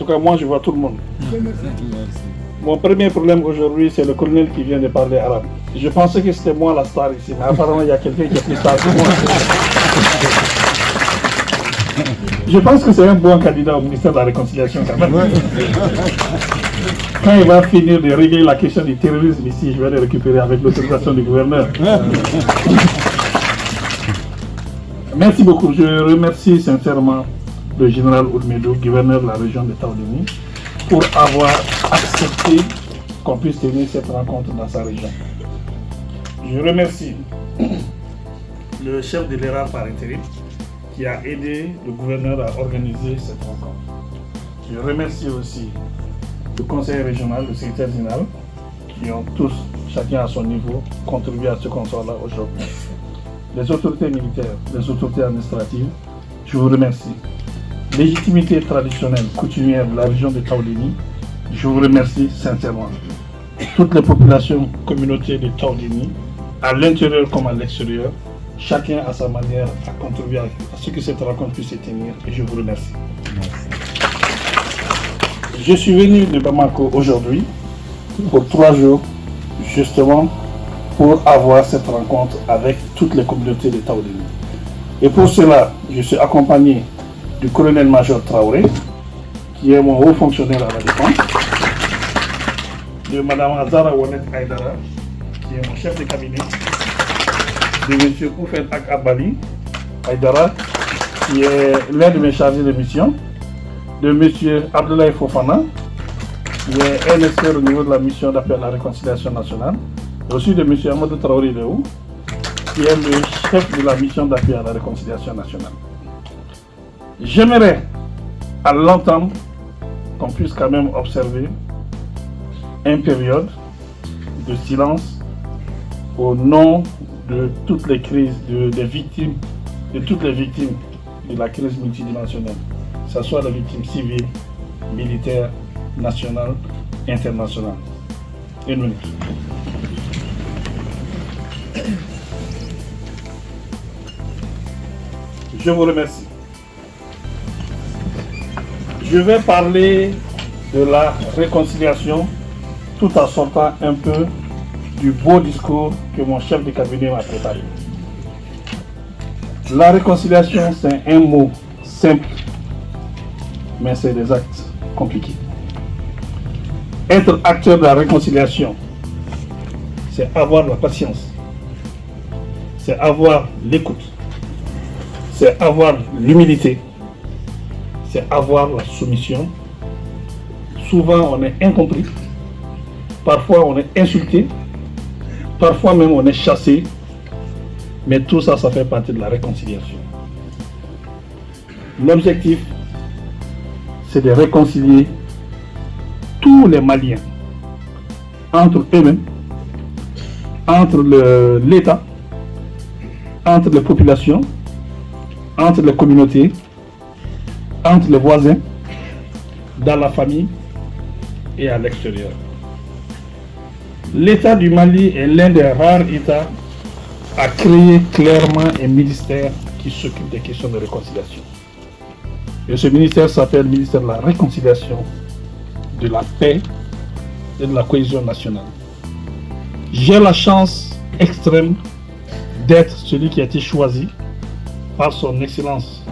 cas, moi, je vois tout le monde. Mon premier problème aujourd'hui, c'est le colonel qui vient de parler arabe. Je pensais que c'était moi la star ici, mais apparemment, il y a quelqu'un qui est plus star que moi. Je pense que c'est un bon candidat au ministère de la Réconciliation quand même. Quand il va finir de régler la question du terrorisme ici, je vais le récupérer avec l'autorisation du gouverneur. Merci beaucoup. Je remercie sincèrement le général Oudmedou, gouverneur de la région de Taoudéni, pour avoir accepté qu'on puisse tenir cette rencontre dans sa région. Je remercie le chef de l'ERA par intérim qui a aidé le gouverneur à organiser cette rencontre. Je remercie aussi le conseil régional, le secrétaire général, qui ont tous, chacun à son niveau, contribué à ce qu'on soit là aujourd'hui. Les autorités militaires, les autorités administratives, je vous remercie. Légitimité traditionnelle, coutumière de la région de Taoudéni, je vous remercie sincèrement. Toutes les populations, communautés de Taoudéni, à l'intérieur comme à l'extérieur, chacun à sa manière a contribué à ce que cette rencontre puisse se tenir et je vous remercie. Merci. Je suis venu de Bamako aujourd'hui pour 3 jours, justement pour avoir cette rencontre avec toutes les communautés de Taoudéni. Et pour cela, je suis accompagné du colonel-major Traoré, qui est mon haut fonctionnaire à la défense, de Mme Azara Ouanet Aïdara, qui est mon chef de cabinet, de M. Oufet Akabali Aïdara, qui est l'un de mes chargés de mission, de M. Abdoulaye Fofana, qui est un expert au niveau de la mission d'appel à la réconciliation nationale, et aussi de M. Amadou Traoré Léou, qui est le chef de la mission d'appel à la réconciliation nationale. J'aimerais à l'entendre qu'on puisse quand même observer une période de silence au nom de toutes les crises, des victimes, de toutes les victimes de la crise multidimensionnelle, que ce soit les victimes civiles, militaires, nationales, internationales. Une minute. Je vous remercie. Je vais parler de la réconciliation tout en sortant un peu du beau discours que mon chef de cabinet m'a préparé. La réconciliation, c'est un mot simple, mais c'est des actes compliqués. Être acteur de la réconciliation, c'est avoir la patience, c'est avoir l'écoute, c'est avoir l'humilité, c'est avoir la soumission. Souvent, on est incompris, parfois on est insulté, parfois même on est chassé, mais tout ça, ça fait partie de la réconciliation. L'objectif, c'est de réconcilier tous les Maliens entre eux-mêmes, entre l'État, entre les populations, entre les communautés, entre les voisins, dans la famille et à l'extérieur. L'État du Mali est l'un des rares États à créer clairement un ministère qui s'occupe des questions de réconciliation. Et ce ministère s'appelle le ministère de la Réconciliation, de la Paix et de la Cohésion nationale. J'ai la chance extrême d'être celui qui a été choisi par son Excellence,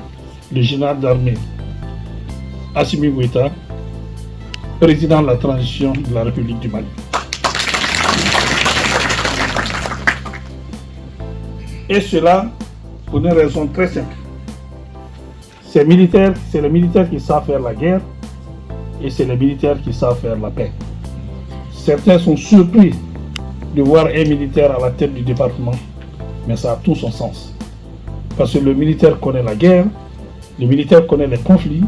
le général d'armée Assimi Goïta, président de la transition de la République du Mali. Et cela pour une raison très simple. C'est les militaires qui savent faire la guerre et c'est les militaires qui savent faire la paix. Certains sont surpris de voir un militaire à la tête du département, mais ça a tout son sens. Parce que le militaire connaît la guerre, le militaire connaît les conflits,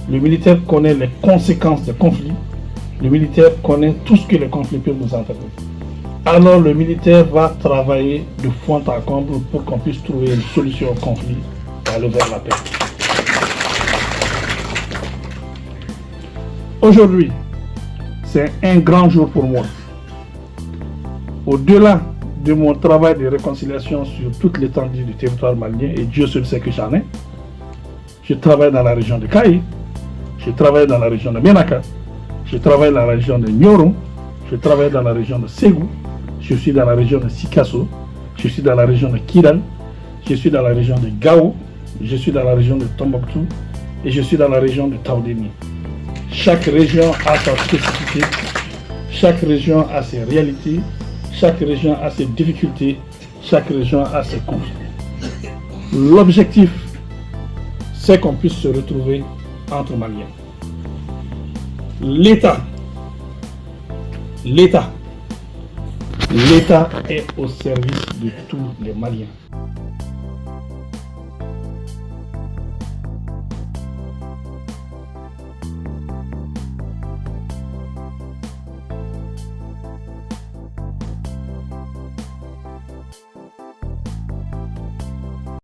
le militaire connaît les conséquences des conflits, le militaire connaît tout ce que les conflits peuvent nous entraîner. Alors le militaire va travailler de fond en comble pour qu'on puisse trouver une solution au conflit et aller vers la paix. Aujourd'hui, c'est un grand jour pour moi. Au-delà de mon travail de réconciliation sur toute l'étendue du territoire malien, et Dieu seul sait que j'en ai, je travaille dans la région de Kaï, Je travaille dans la région de Menaka, je travaille dans la région de Nyoro, je travaille dans la région de Ségou, je suis dans la région de Sikasso, je suis dans la région de Kidal, je suis dans la région de Gao, je suis dans la région de Tombouctou et je suis dans la région de Taoudéni. Chaque région a sa spécificité, chaque région a ses réalités, chaque région a ses difficultés, chaque région a ses conflits. L'objectif, c'est qu'on puisse se retrouver entre Maliens. L'État est au service de tous les Maliens.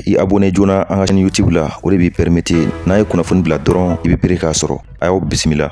I abonné joona an ka chaîne YouTube la o de b'i permettre n'a ye kunnafoni bila dɔrɔn i bɛ pere k'a sɔrɔ. A y'aw bisimila.